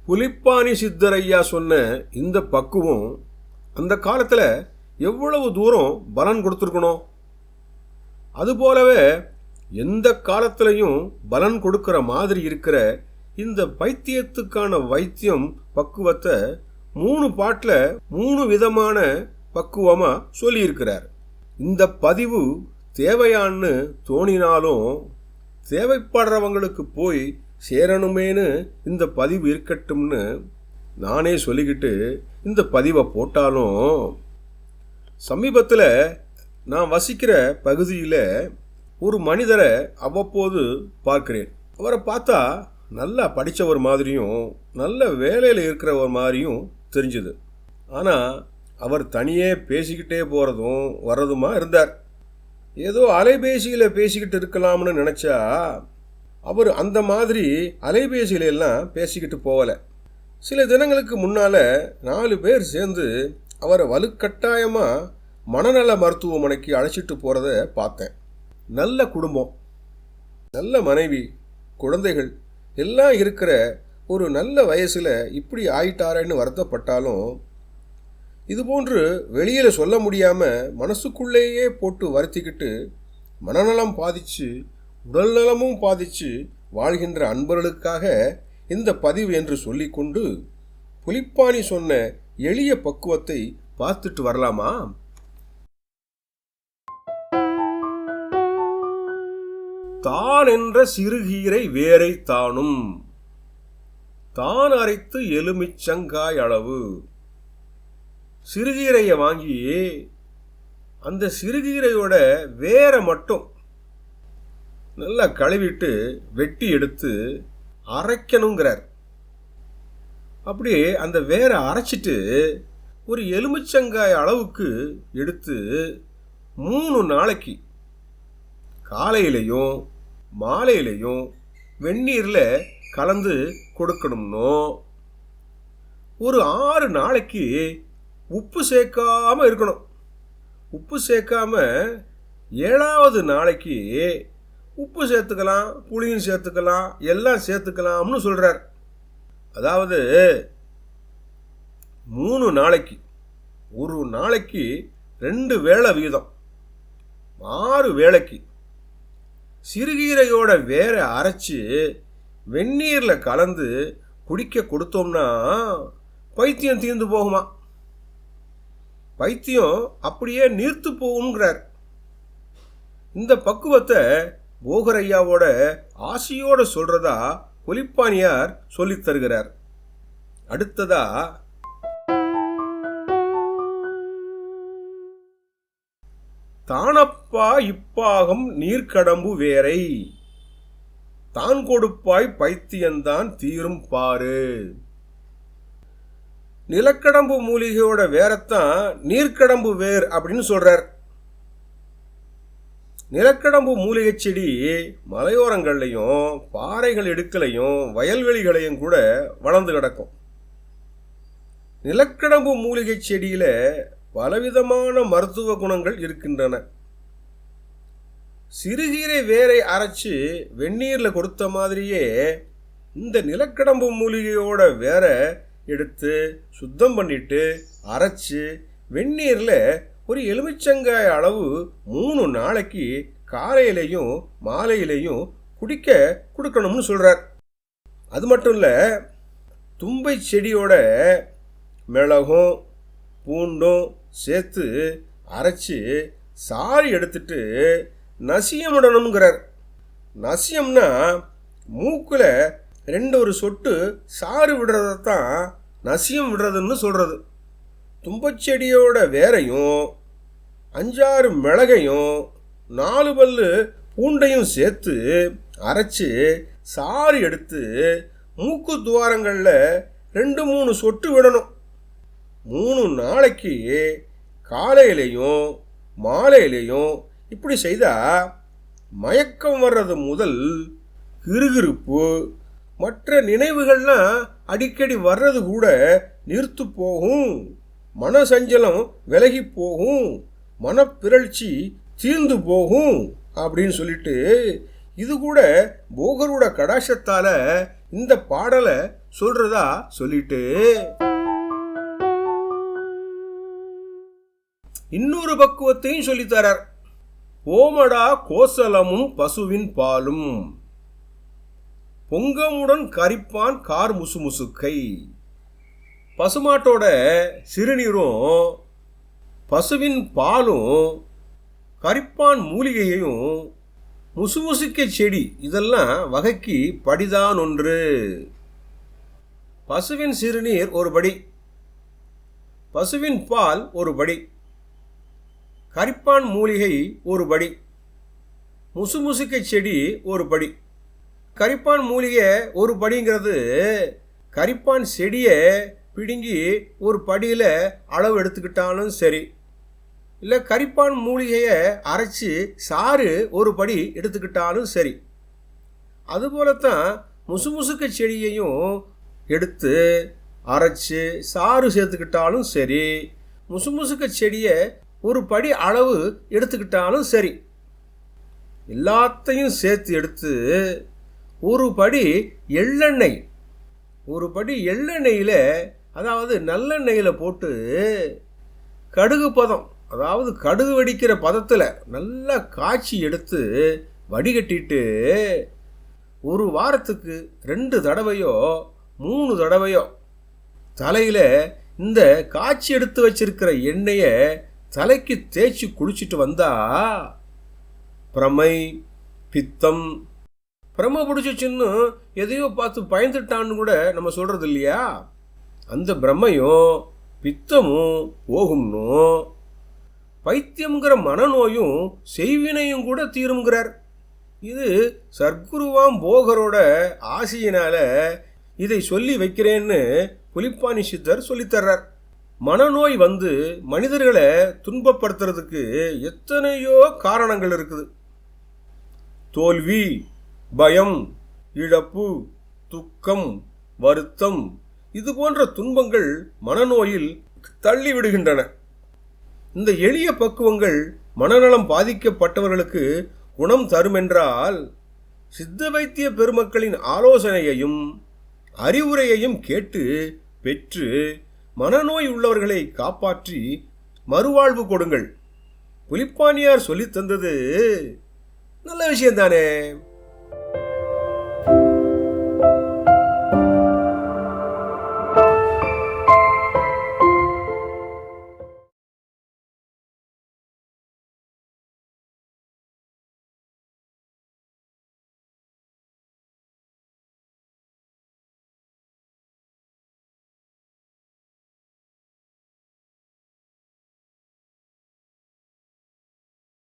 புலிப்பாணி சித்தரையா சொன்ன இந்த பக்குவம் அந்த காலத்தில் எவ்வளவு தூரம் பலன் கொடுத்துருக்கணும். அதுபோலவே எந்த காலத்திலையும் பலன் கொடுக்கிற மாதிரி இருக்கிற இந்த பைத்தியத்துக்கான வைத்தியம் பக்குவத்தை 3 பாட்டில் 3 விதமான பக்குவமாக சொல்லியிருக்கிறார். இந்த பதிவு தேவையான்னு தோணினாலும் தேவைப்படுறவங்களுக்கு போய் சேரணுமேனு இந்த பதிவு இருக்கட்டும்னு நானே சொல்லிக்கிட்டு இந்த பதிவை போட்டாலும், சமீபத்தில் நான் வசிக்கிற பகுதியில் ஒரு மனிதரை அவ்வப்போது பார்க்கிறேன். அவரை பார்த்தா நல்லா படித்தவர் மாதிரியும் நல்ல வேலையில் இருக்கிறவர் மாதிரியும் தெரிஞ்சுது. ஆனால் அவர் தனியே பேசிக்கிட்டே போகிறதும் வர்றதுமா இருந்தார். ஏதோ அலைபேசியில் பேசிக்கிட்டு இருக்கலாம்னு நினச்சா அவர் அந்த மாதிரி அலைபேசியில எல்லாம் பேசிக்கிட்டு போகலை. சில தினங்களுக்கு முன்னால் 4 பேர் சேர்ந்து அவரை வலுக்கட்டாயமாக மனநல மருத்துவமனைக்கு அழைச்சிட்டு போகிறத பார்த்தேன். நல்ல குடும்பம், நல்ல மனைவி, குழந்தைகள் எல்லாம் இருக்கிற ஒரு நல்ல வயசில் இப்படி ஆயிட்டாரேன்னு வருத்தப்பட்டாலும், இதுபோன்று வெளியில் சொல்ல முடியாமல் மனசுக்குள்ளேயே போட்டு வருத்திக்கிட்டு மனநலம் பாதித்து உடல் நலமும் பாதித்து வாழ்கின்ற அன்பர்களுக்காக இந்த பதிவு என்று சொல்லிக்கொண்டு புலிப்பாணி சொன்ன எளிய பக்குவத்தை பார்த்துட்டு வரலாமா? தான் என்ற சிறுகீரை வேரை தானும் தான் அரைத்து எலுமிச்சங்காய் அளவு. சிறுகீரையை வாங்கி அந்த சிறுகீரையோட வேரை மட்டும் நல்லா கழுவிட்டு வெட்டி எடுத்து அரைக்கணுங்கிறார். அப்படியே அந்த வேரை அரைச்சிட்டு ஒரு எலுமிச்சங்காய் அளவுக்கு எடுத்து 3 நாளைக்கு காலையிலையும் மாலையிலையும் வெந்நீரில் கலந்து கொடுக்கணும்னோ, ஒரு 6 நாளைக்கு உப்பு சேர்க்காமல் இருக்கணும். உப்பு சேர்க்காம 7வது நாளைக்கு உப்பு சேர்த்துக்கலாம், புளியும் சேர்த்துக்கலாம், எல்லாம் சேர்த்துக்கலாம்னு சொல்கிறார். அதாவது 3 நாளைக்கு, ஒரு நாளைக்கு 2 வேளை வீதம் 6 வேளைக்கு சிறுகீரையோட வேரை அரைச்சி வெந்நீரில் கலந்து குடிக்க கொடுத்தோம்னா பைத்தியம் தீர்ந்து போகுமா? பைத்தியம் அப்படியே நீர்த்து போகுங்கிறார். இந்த பக்குவத்தை போகரையாவோட ஆசையோடு சொல்றதா புலிப்பாணியார் சொல்லித் தருகிறார். அடுத்ததா தானப்பா இப்பாகம் நீர்க்கடம்பு வேரை தான் கொடுப்பாய் பைத்தியந்தான் தீரும் பாரு. நிலக்கடம்பு மூலிகையோட வேரைத்தான் நீர்க்கடம்பு வேர் அப்படின்னு சொல்றார். நிலக்கடம்பு மூலிகை செடி மலையோரங்கள்லையும் பாறைகள் இடுக்கலையும் வயல்வெளிகளையும் கூட வளர்ந்து கிடக்கும். நிலக்கடம்பு மூலிகை செடியில பலவிதமான மருத்துவ குணங்கள் இருக்கின்றன. சிறுகீரை வேரை அரைச்சு வெந்நீரில் கொடுத்த மாதிரியே இந்த நிலக்கடம்பு மூலிகையோட வேரை எடுத்து சுத்தம் பண்ணிட்டு அரைச்சு வெந்நீரில் ஒரு எலுமிச்சங்காய் அளவு 3 நாளைக்கு காலையிலையும் மாலையிலையும் குடிக்க கொடுக்கணும்னு சொல்கிறார். அது மட்டும் இல்லை, தும்பை செடியோட மிளகும் பூண்டும் சேர்த்து அரைச்சி சாறு எடுத்துட்டு நசியம் விடணுங்கிறார். நசியம்னா மூக்கில் 2 சொட்டு சாறு விடுறதான் நசியம் விடுறதுன்னு சொல்கிறது. தும்பச்செடியோட வேரையும் 5-6 மிளகையும் 4 பல்லு பூண்டையும் சேர்த்து அரைச்சி சாறு எடுத்து மூக்கு துவாரங்களில் 2-3 சொட்டு விடணும். 3 நாளைக்கு காலையிலையும் மாலையிலையும் இப்படி செய்தால் மயக்கம் வர்றது முதல் கிறுகிறுப்பு மற்ற நினைவுகள்லாம் அடிக்கடி வர்றது கூட நிறுத்து போகும். மனசஞ்சலம் விலகி போகும், மனப்பிறழ்ச்சி தீர்ந்து போகும் அப்படின்னு சொல்லிட்டு இது கூட போகரோட கடாட்சத்தால் இந்த பாடலை சொல்றதா சொல்லிட்டு இன்னொரு பக்குவத்தையும் சொல்லித்தரார். ஓமடா கோசலமும் பசுவின் பாலும், பொங்கமுடன் கரிப்பான் கார் முசுமுசுக்கை. பசுமாட்டோட சிறுநீரும் பசுவின் பாலும் கரிப்பான் மூலிகையையும் முசுமுசுக்கை செடி இதெல்லாம் வகைக்கு படிதான் ஒன்று. பசுவின் சிறுநீர் ஒரு படி, பசுவின் பால் ஒரு படி, கரிப்பான் மூலிகை ஒரு படி, முசுமுசுக்கை செடி ஒரு படி. கரிப்பான் மூலிகை ஒரு படிங்கிறது கரிப்பான் செடியை பிடுங்கி ஒரு படியில் அளவு எடுத்துக்கிட்டாலும் சரி, இல்லை கரிப்பான் மூலிகையை அரைச்சி சாறு ஒரு படி எடுத்துக்கிட்டாலும் சரி. அதுபோலத்தான் முசுமுசுக்கை செடியையும் எடுத்து அரைச்சி சாறு சேர்த்துக்கிட்டாலும் சரி, முசுமுசுக்கை செடியை ஒரு படி அளவு எடுத்துக்கிட்டாலும் சரி, எல்லாத்தையும் சேர்த்து எடுத்து ஒரு படி எள்ளெண்ணெய், ஒரு படி எள்ளெண்ணெயில் அதாவது நல்லெண்ணெயில் போட்டு கடுகு பதம், அதாவது கடுகு வெடிக்கிற பதத்தில் நல்லா காய்ச்சி எடுத்து வடிகட்டிட்டு ஒரு வாரத்துக்கு 2 தடவையோ 3 தடவையோ தலையில் இந்த காய்ச்சி எடுத்து வச்சிருக்கிற எண்ணெயை தலைக்கு தேய்ச்சி குளிச்சுட்டு வந்தா பிரமை பித்தம், பிரமை பிடிச்சிச்சின்னு எதையோ பார்த்து பயந்துட்டான்னு கூட நம்ம சொல்கிறது இல்லையா, அந்த பிரமையும் பித்தமும் போகும்னும் பைத்தியம்ங்கிற மனநோயும் செய்வினையும் கூட தீருங்கிறார். இது சர்க்குருவாம் போகரோட ஆசையினால இதை சொல்லி வைக்கிறேன்னு புலிப்பாணி சித்தர் சொல்லித்தர்றார். மனநோய் வந்து மனிதர்களை துன்பப்படுத்துறதுக்கு எத்தனையோ காரணங்கள் இருக்குது. தோல்வி, பயம், இழப்பு, துக்கம், வருத்தம், இது போன்ற துன்பங்கள் மனநோயில் தள்ளிவிடுகின்றன. இந்த எளிய பக்குவங்கள் மனநலம் பாதிக்கப்பட்டவர்களுக்கு குணம் தருமென்றால் சித்த வைத்திய பெருமக்களின் ஆலோசனையையும் அறிவுரையையும் கேட்டு பெற்று மனநோய் உள்ளவர்களை காப்பாற்றி மறுவாழ்வு கொடுங்கள். புலிப்பாணியார் சொல்லி தந்தது நல்ல விஷயம்தானே.